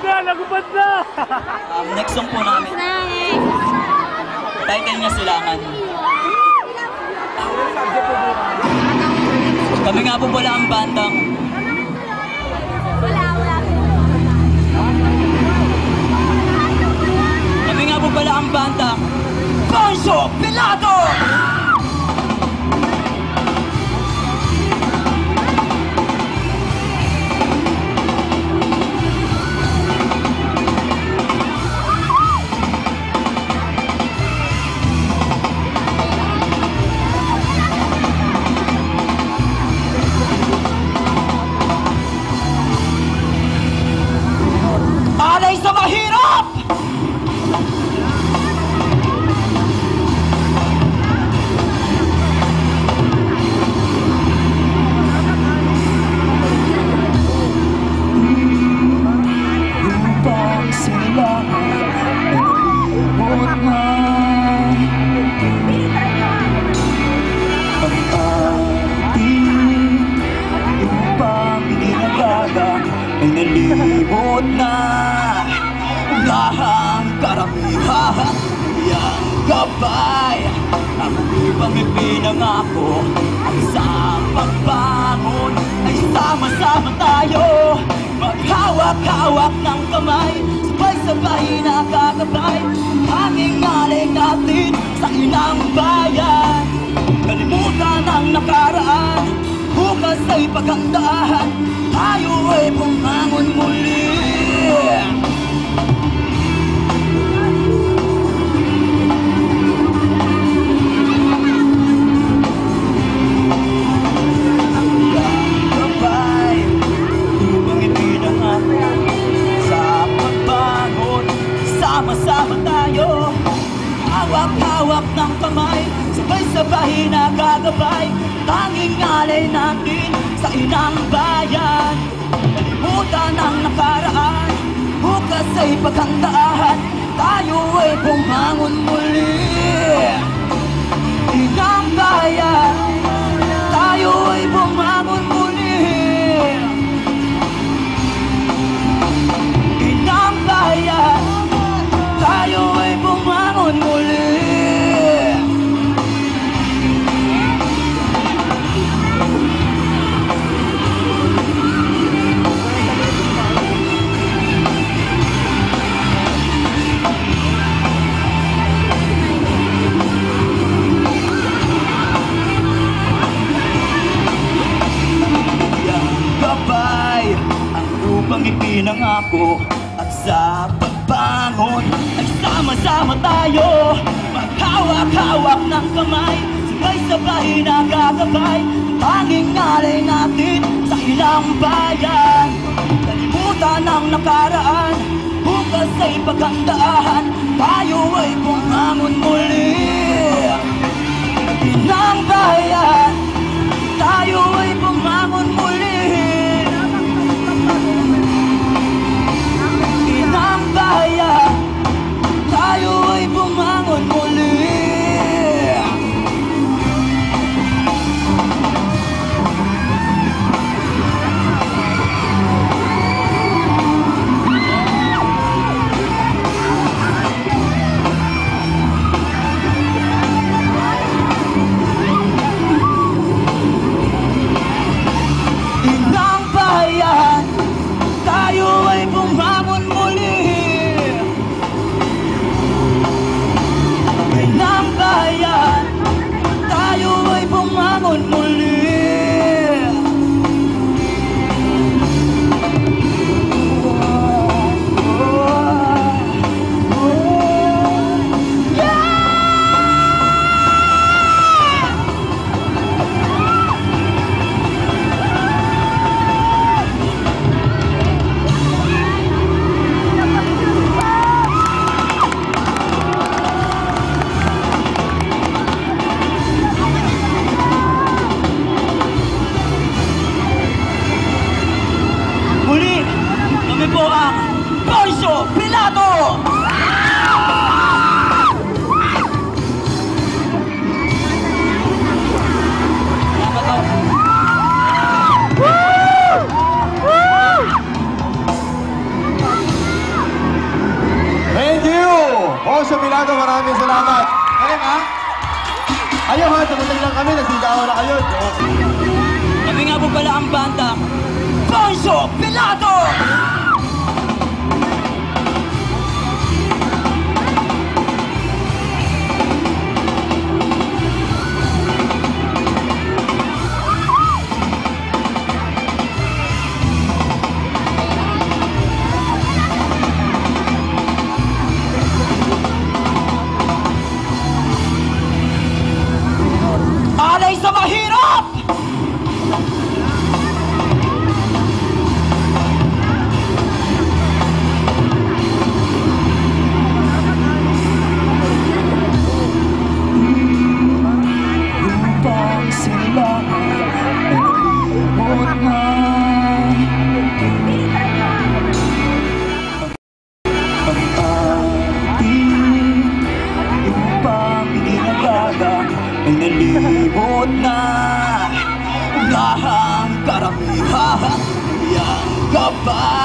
Nagubad na! Next song po namin. Title niya Silangan. Kami nga po pala ang bandang Poncio Pilato! Alay sa mahirap! Ay nalibot na lahang karamihan yang gabay. Ang ibang ipinangako ay sa pagbangon ay sama-sama tayo, maghawak-hawak ng kamay, sabay-sabay nakakabay. Hanging alay natin sa inang bayan, kalimutan ang nakaraan, bukas ay paghandaan, tayo ay bumangon muli. Ang gabay, upang ipinangako sa pagbangon, sama-sama tayo, hawak-hawak ng kamay, sabay-sabay nakagabay. Tanging alay natin sa inang bayan, kalimutan ang nakaraan, bukas ay paghandaan, tayo ay bumangon muli. Inang bayan, tayo ay bumangon muli. Inang bayan, tayo ay bumangon muli. Ang ipinangako at sa pagbangon ay sama-sama tayo, maghawak-hawak ng kamay, sabay-sabay nakakabay. Tanging alay natin sa ilang bayan, kalimutan ang nakaraan, bukas ay paghandaan, tayo ay bumangon muli. Ilang bayan, tayo ay bumangon muli. Inang bayan, tayo ay bumangon muli. Josio Milano, maraming salamat. Ngayon ha? Ayaw ha, tumutin lang kami, nagsigawan na kayo. Kami nga po pala ang bandang Poncio Pilato! Alay sa mahirap! Upang sila ay nalimot na ang ating upang ginagaga ay nalimot na lahang karamihan yang kapal.